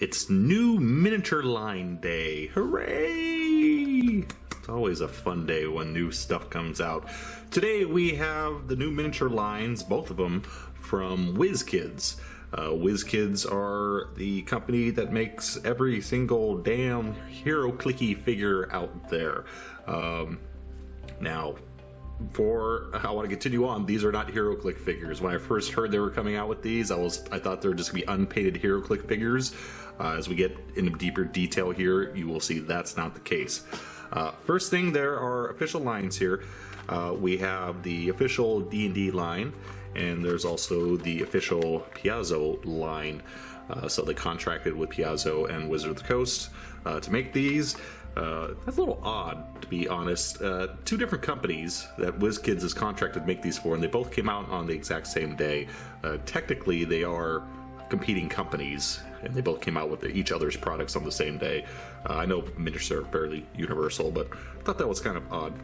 It's new miniature line day. Hooray! It's always a fun day when new stuff comes out. Today we have the new miniature lines, both of them, from Wizkids. Wizkids are the company that makes every single damn hero clicky figure out there. Now, I want to continue on. These are not HeroClick figures. When I first heard they were coming out with these, I thought they were just gonna be unpainted HeroClick figures. As we get into deeper detail here, you will see that's not the case. First thing, there are official lines here. We have the official D&D line, and there's also the official Piazzo line. So they contracted with Piazzo and Wizard of the Coast to make these. That's a little odd, to be honest. Two different companies that Wizkids is contracted to make these for, and they both came out on the exact same day. Technically, they are competing companies, and they both came out with each other's products on the same day. I know miniatures are fairly universal, but I thought that was kind of odd.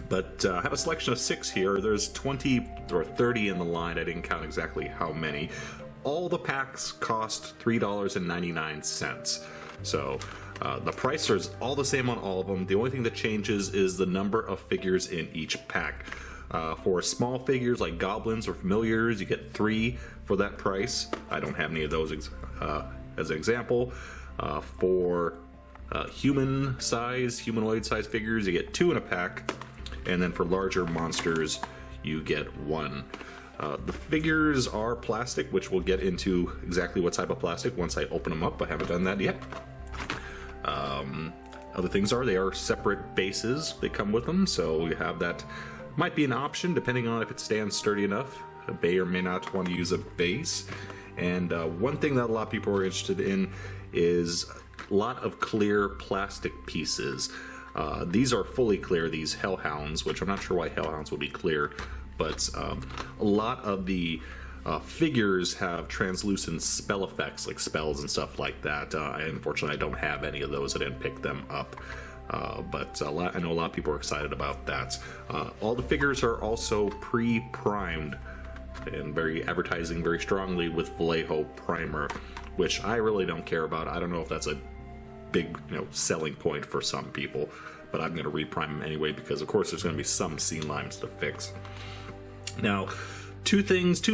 But I have a selection of 6 here. There's 20 or 30 in the line. I didn't count exactly how many. All the packs cost $3.99. So the price is all the same on all of them. The only thing that changes is the number of figures in each pack. For small figures like goblins or familiars, you get 3 for that price. I don't have any of those as an example. For humanoid size figures, you get 2 in a pack. And then for larger monsters, you get 1. The figures are plastic, which we'll get into exactly what type of plastic once I open them up. I haven't done that yet. Other things are, they are separate bases. They come with them, so you have that. Might be an option depending on if it stands sturdy enough. A may or may not want to use a base. And one thing that a lot of people are interested in is a lot of clear plastic pieces. These are fully clear, these Hellhounds, which I'm not sure why Hellhounds would be clear, but a lot of the figures have translucent spell effects, like spells and stuff like that. Unfortunately, I don't have any of those. I didn't pick them up. But I know a lot of people are excited about that. All the figures are also pre-primed and advertising very strongly with Vallejo primer, which I really don't care about. I don't know if that's a big selling point for some people, but I'm going to reprime them anyway because of course there's going to be some seam lines to fix. Now, two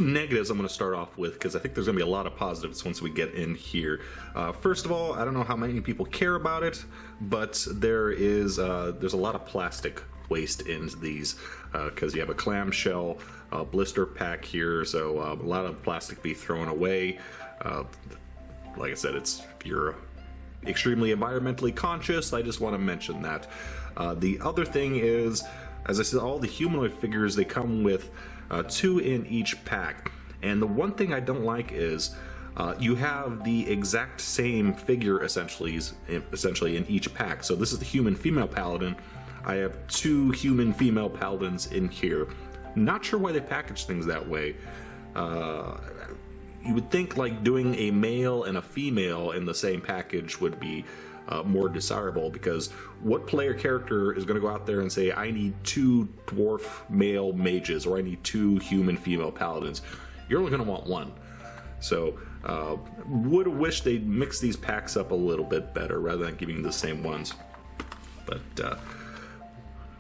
negatives I'm going to start off with because I think there's going to be a lot of positives once we get in here. First of all, I don't know how many people care about it, but there's a lot of plastic waste in these because you have a clamshell blister pack here, so a lot of plastic be thrown away. Like I said, if you're extremely environmentally conscious, I just want to mention that. The other thing is, as I said, all the humanoid figures, they come with 2 in each pack. And the one thing I don't like is you have the exact same figure essentially in each pack. So this is the human female paladin. I have 2 human female paladins in here. Not sure why they package things that way. You would think like doing a male and a female in the same package would be more desirable, because what player character is going to go out there and say, I need 2 dwarf male mages, or I need 2 human female paladins? You're only going to want 1. So would wish they'd mix these packs up a little bit better rather than giving the same ones. But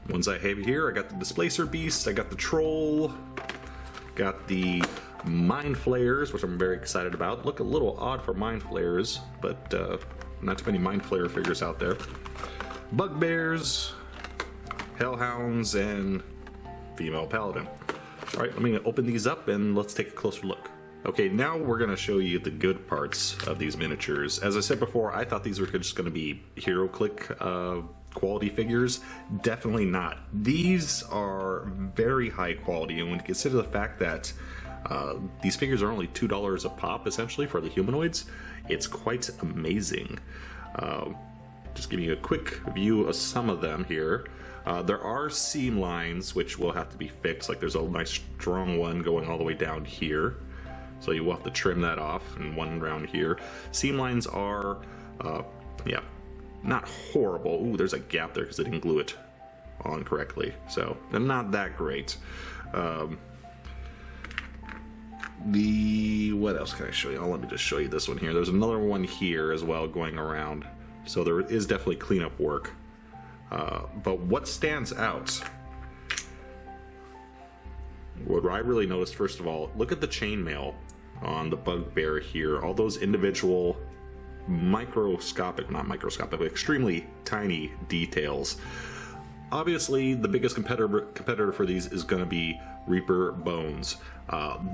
ones I have here, I got the Displacer Beast, I got the Troll, got the Mind Flayers, which I'm very excited about. Look a little odd for Mind Flayers, but not too many Mind Flayer figures out there. Bugbears, Hellhounds, and Female Paladin. Alright, let me open these up and let's take a closer look. Okay, now we're going to show you the good parts of these miniatures. As I said before, I thought these were just going to be HeroClick quality figures. Definitely not. These are very high quality, and when you consider the fact that these figures are only $2 a pop, essentially, for the humanoids, it's quite amazing. Just giving you a quick view of some of them here. There are seam lines which will have to be fixed. Like there's a nice strong one going all the way down here, so you will have to trim that off, and one around here. Seam lines are, yeah, not horrible. Ooh, there's a gap there because they didn't glue it on correctly, so they're not that great. What else can I show you? Oh, let me just show you this one here. There's another one here as well going around. So there is definitely cleanup work. But what stands out, what I really noticed, first of all, look at the chainmail on the bugbear here. All those individual extremely tiny details. Obviously, the biggest competitor for these is going to be Reaper Bones.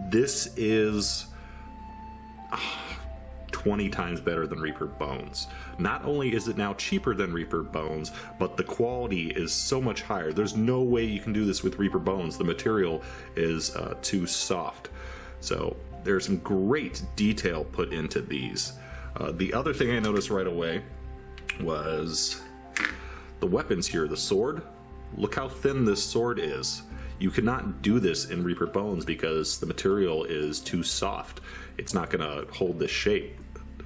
This is 20 times better than Reaper Bones. Not only is it now cheaper than Reaper Bones, but the quality is so much higher. There's no way you can do this with Reaper Bones. The material is too soft. So there's some great detail put into these. The other thing I noticed right away was the weapons here. The sword, look how thin this sword is. You cannot do this in Reaper Bones because the material is too soft. It's not going to hold this shape.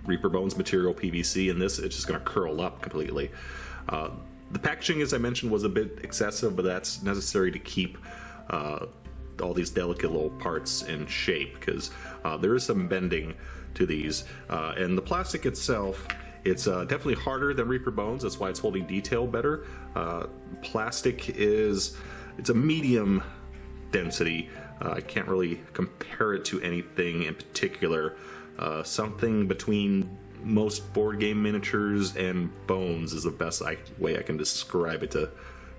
Reaper Bones material, PVC, and this, it's just going to curl up completely. The packaging, as I mentioned, was a bit excessive, but that's necessary to keep all these delicate little parts in shape, because there is some bending to these. And the plastic itself, it's definitely harder than Reaper Bones. That's why it's holding detail better. Plastic is, it's a medium density. I can't really compare it to anything in particular. Something between most board game miniatures and bones is the best way I can describe it to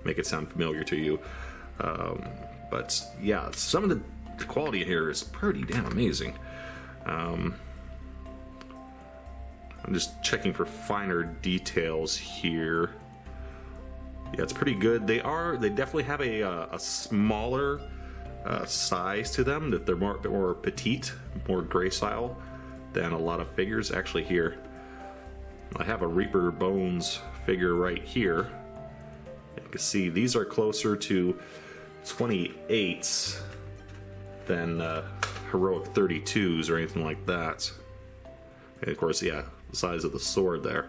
make it sound familiar to you. But yeah, some of the quality here is pretty damn amazing. I'm just checking for finer details here. Yeah, it's pretty good. They definitely have a smaller size to them. That they're a bit more petite, more gray style than a lot of figures. Actually, here I have a Reaper Bones figure right here. You can see these are closer to 28s than heroic 32s or anything like that. And of course, yeah, the size of the sword there.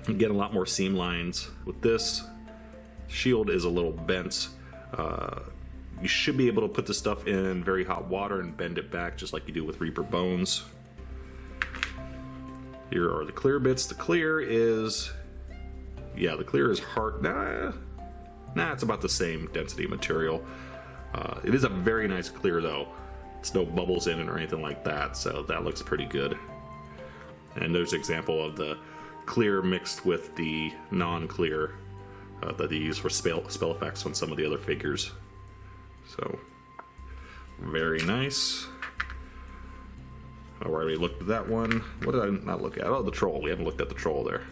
You get a lot more seam lines with this. Shield is a little bent. You should be able to put the stuff in very hot water and bend it back just like you do with Reaper Bones. Here are the clear bits. The clear is, yeah, the clear is hard. Nah, it's about the same density material. It is a very nice clear though. It's no bubbles in it or anything like that, so that looks pretty good. And there's an example of the clear mixed with the non-clear that they use for spell effects on some of the other figures. So, very nice. I already looked at that one. What did I not look at? Oh, the troll. We haven't looked at the troll there.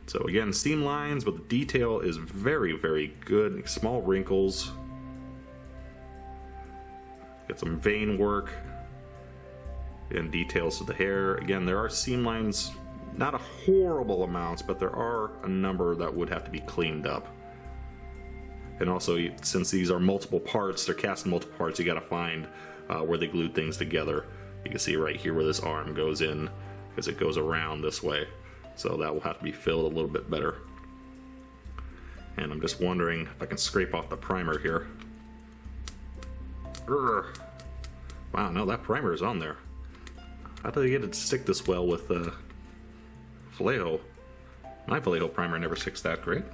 So again, seam lines, but the detail is very, very good. Small wrinkles. Got some vein work and details to the hair. Again, there are seam lines, not a horrible amounts, but there are a number that would have to be cleaned up. And also, since these are multiple parts, they're cast in multiple parts, you gotta find where they glued things together. You can see right here where this arm goes in, because it goes around this way. So that will have to be filled a little bit better. And I'm just wondering if I can scrape off the primer here. Urgh. Wow, no, that primer is on there. How did they get it to stick this well with Vallejo? My Vallejo primer never sticks that great.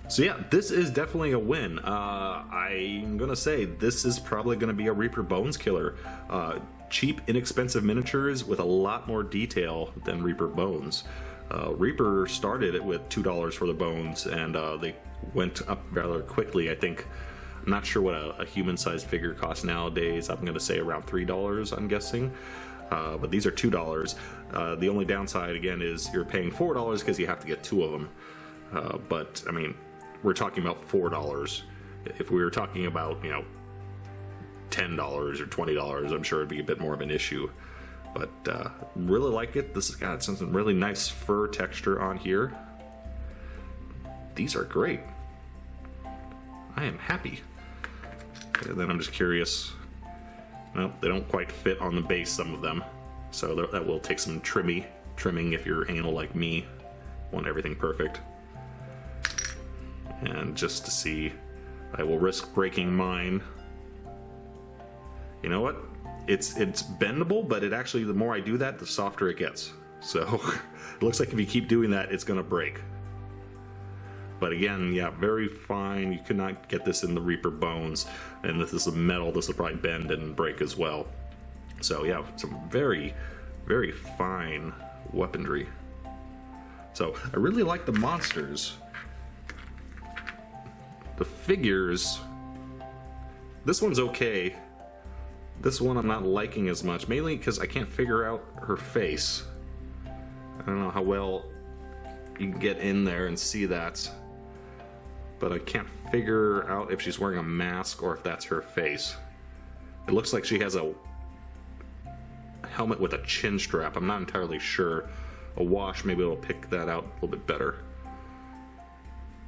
So yeah, this is definitely a win. I'm gonna say this is probably gonna be a Reaper Bones killer. Cheap, inexpensive miniatures with a lot more detail than Reaper Bones. Reaper started it with $2 for the bones, and they went up rather quickly. I think, I'm not sure what a human-sized figure costs nowadays. I'm gonna say around $3, I'm guessing. But these are $2. The only downside, again, is you're paying $4 because you have to get 2 of them. But, I mean, we're talking about $4. If we were talking about, you know, $10 or $20, I'm sure it'd be a bit more of an issue. But really like it. This has got some really nice fur texture on here. These are great. I am happy. And then I'm just curious. Well, they don't quite fit on the base, some of them. So that will take some trimming if you're anal like me. Want everything perfect. And just to see I will risk breaking mine. You know what? It's bendable, but it actually, the more I do that, the softer it gets. So it looks like if you keep doing that, it's gonna break. But again, yeah, very fine. You could not get this in the Reaper bones. And this is a metal, this will probably bend and break as well. So yeah, some very, very fine weaponry. So I really like the monsters. The figures, this one's okay. This one I'm not liking as much, mainly because I can't figure out her face. I don't know how well you can get in there and see that, but I can't figure out if she's wearing a mask or if that's her face. It looks like she has a helmet with a chin strap. I'm not entirely sure. A wash, maybe it'll pick that out a little bit better.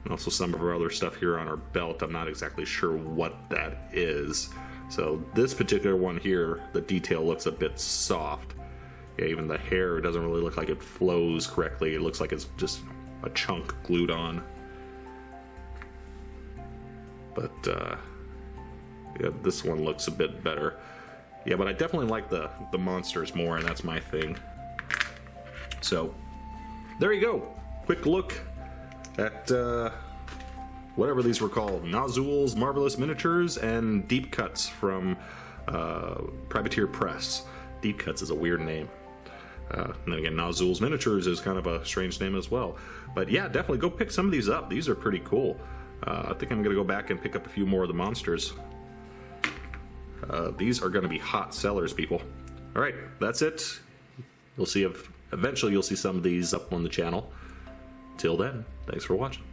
And also some of her other stuff here on her belt, I'm not exactly sure what that is. So this particular one here, the detail looks a bit soft. Yeah, even the hair doesn't really look like it flows correctly. It looks like it's just a chunk glued on. But yeah, this one looks a bit better. Yeah, but I definitely like the monsters more, and that's my thing. So there you go. Quick look at whatever these were called, Nolzur's Marvelous Miniatures and Deep Cuts from Privateer Press. Deep Cuts is a weird name. And then again, Nolzur's Miniatures is kind of a strange name as well. But yeah, definitely go pick some of these up. These are pretty cool. I think I'm going to go back and pick up a few more of the monsters. These are going to be hot sellers, people. All right, that's it. You'll see if eventually you'll see some of these up on the channel. Till then, thanks for watching.